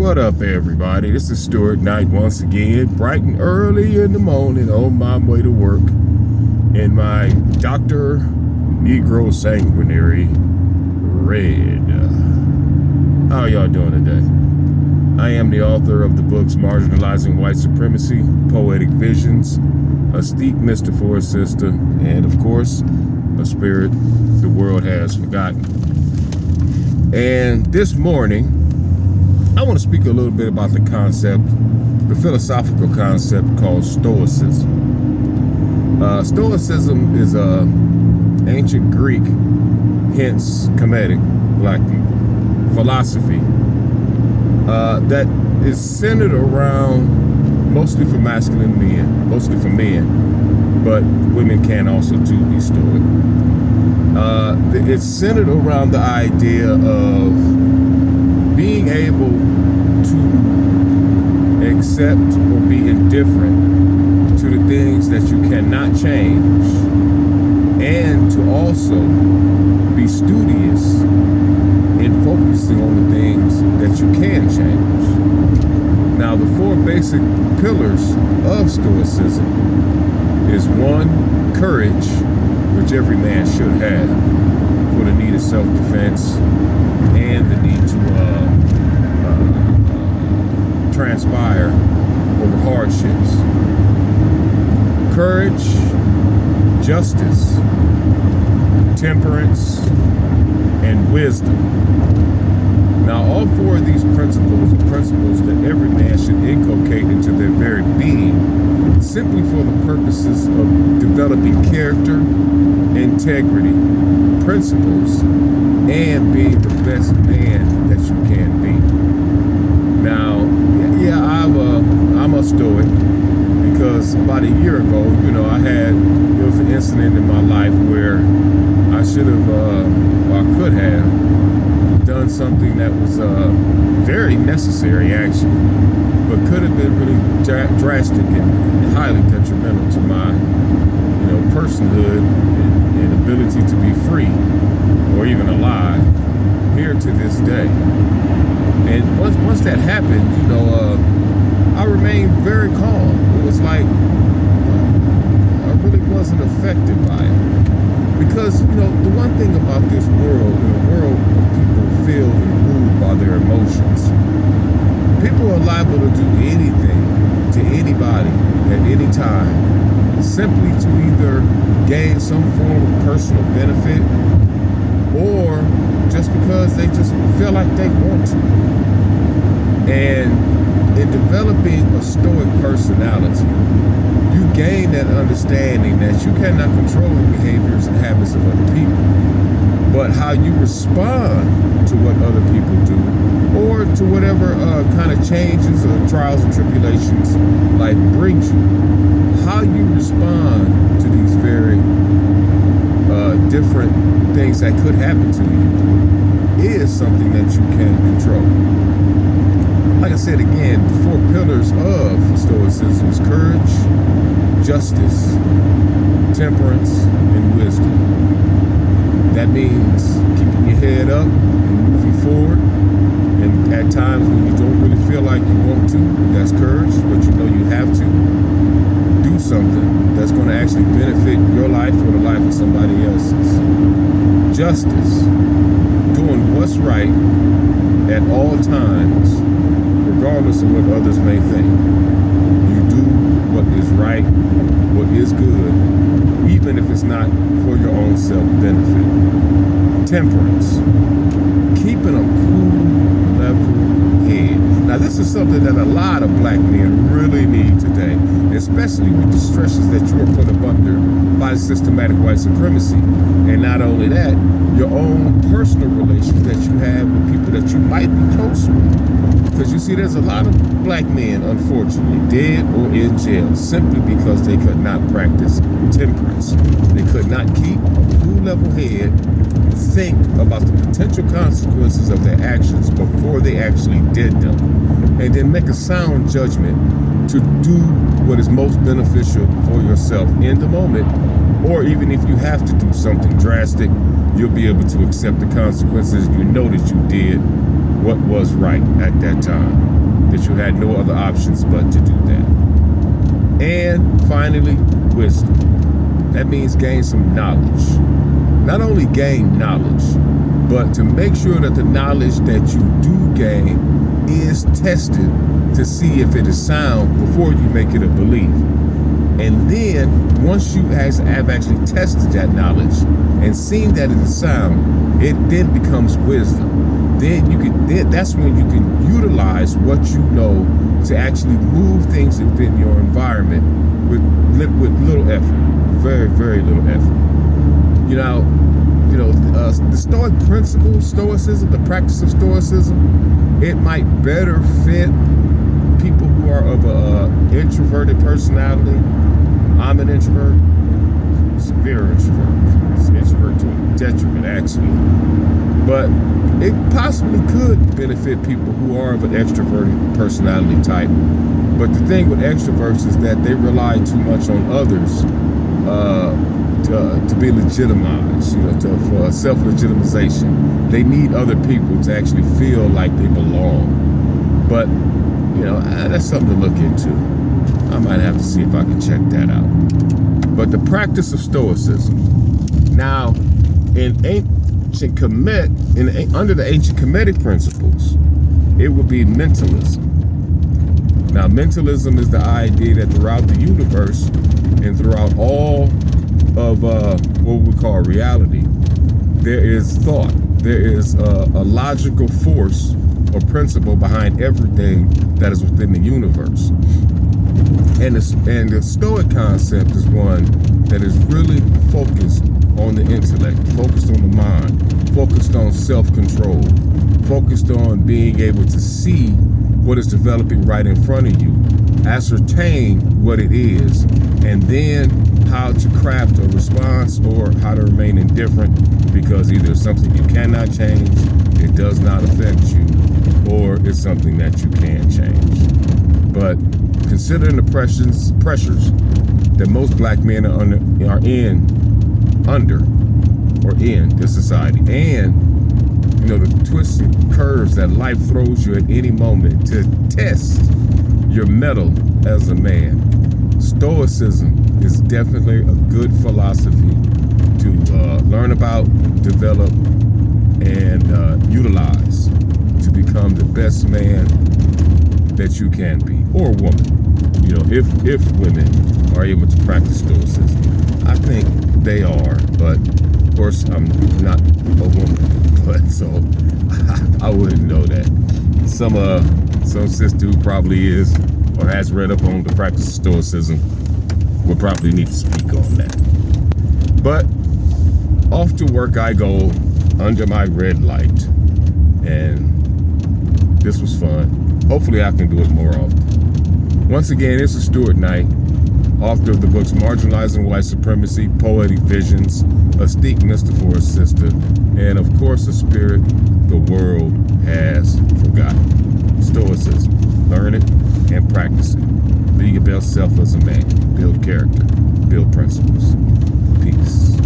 What up, everybody? This is Stuart Knight once again, bright and early in the morning on my way to work in my Dr. Negro Sanguinary red. How y'all doing today? I am the author of the books Marginalizing White Supremacy, Poetic Visions, A Steep Metaphor Sister, and of course, A Spirit the World Has Forgotten. And this morning, I want to speak a little bit about the concept, the philosophical concept called Stoicism. Stoicism is ancient Greek, hence Kemetic, black people, philosophy that is centered around mostly for masculine men, mostly for men, but women can also too be Stoic. It's centered around the idea of being able to accept or be indifferent to the things that you cannot change, and to also be studious in focusing on the things that you can change. Now, the four basic pillars of Stoicism is one, courage, which every man should have for the need of self-defense and the need to transpire over hardships. Courage, justice, temperance, and wisdom. Now, all four of these principles are principles that every man should inculcate into their very being, simply for the purposes of developing character, integrity, principles, and being the best man that you can be. Now, yeah, I'm a Stoic because about a year ago, there was an incident in my life where I should have, or I could have, done something that was very necessary, actually, but could have been really drastic and highly detrimental to my, personhood and ability to be free or even alive here to this day. And once that happened, I remained very calm. It was like I really wasn't affected by it. Because, the one thing about this world, in a world of people filled and ruled by their emotions, people are liable to do anything to anybody at any time, simply to either gain some form of personal benefit or just because they just feel like they want to. And in developing a Stoic personality, you gain that understanding that you cannot control the behaviors and habits of other people, but how you respond to what other people do, or to whatever kind of changes or trials and tribulations life brings you. How you respond to these very different things that could happen to you is something that you can control. Like I said again, the four pillars of Stoicism is courage, justice, temperance, and wisdom. That means keeping your head up and moving forward. And at times when you don't really feel like you want to, that's courage, but you have to do something that's going to actually benefit your life or the life of somebody else's. Justice, doing what's right at all times, regardless of what others may think. You do what is right, what is good, even if it's not for your own self-benefit. Temperance, keeping a cool, level head. Now, this is something that a lot of black men really need today, especially with the stresses that you are put up under by systematic white supremacy. And not only that, your own personal relations that you have with people that you might be close with. Because you see, there's a lot of black men, unfortunately, dead or in jail simply because they could not practice temperance. They could not keep a cool, level head, think about the potential consequences of their actions before they actually did them, and then make a sound judgment to do what is most beneficial for yourself in the moment. Or even if you have to do something drastic, you'll be able to accept the consequences. You know that you did what was right at that time. that you had no other options but to do that. And finally, wisdom. That means gain some knowledge. Not only gain knowledge, but to make sure that the knowledge that you do gain is tested to see if it is sound before you make it a belief. And then once you have actually tested that knowledge and seen that it is sound, it then becomes wisdom. Then that's when you can utilize what you know to actually move things within your environment with little effort, very, very little effort. The Stoic principle, Stoicism, the practice of Stoicism, it might better fit people who are of an introverted personality. I'm an introvert, severe introvert. It's an introvert to a detriment, actually. But it possibly could benefit people who are of an extroverted personality type. But the thing with extroverts is that they rely too much on others to be legitimized, for self-legitimization. They need other people to actually feel like they belong. But, that's something to look into. I might have to see if I can check that out. But the practice of Stoicism. Now, under the ancient Kemetic principles, it would be mentalism. Now, mentalism is the idea that throughout the universe and throughout all of what we call reality, there is thought. There is a logical force or principle behind everything that is within the universe. And the Stoic concept is one that is really focused on the intellect, focused on the mind, focused on self-control, focused on being able to see what is developing right in front of you, ascertain what it is, and then how to craft a response or how to remain indifferent, because either it's something you cannot change, it does not affect you, or it's something that you can change. But considering the pressures that most black men are in this society, and the twists and curves that life throws you at any moment to test your mettle as a man, Stoicism is definitely a good philosophy to learn about, develop, and utilize to become the best man that you can be, or woman. If women are able to practice Stoicism, I think they are, but of course I'm not a woman, but so I wouldn't know that. Some sister who probably is or has read up on the practice of Stoicism would probably need to speak on that. But off to work I go under my red light, and this was fun. Hopefully I can do it more often. Once again, this is Stuart Knight, author of the books Marginalizing White Supremacy, Poetic Visions, A Steep Mister for a Sister, and of course a spirit the world has forgotten. Stoicism. Learn it and practice it. Be your best self as a man. Build character. Build principles. Peace.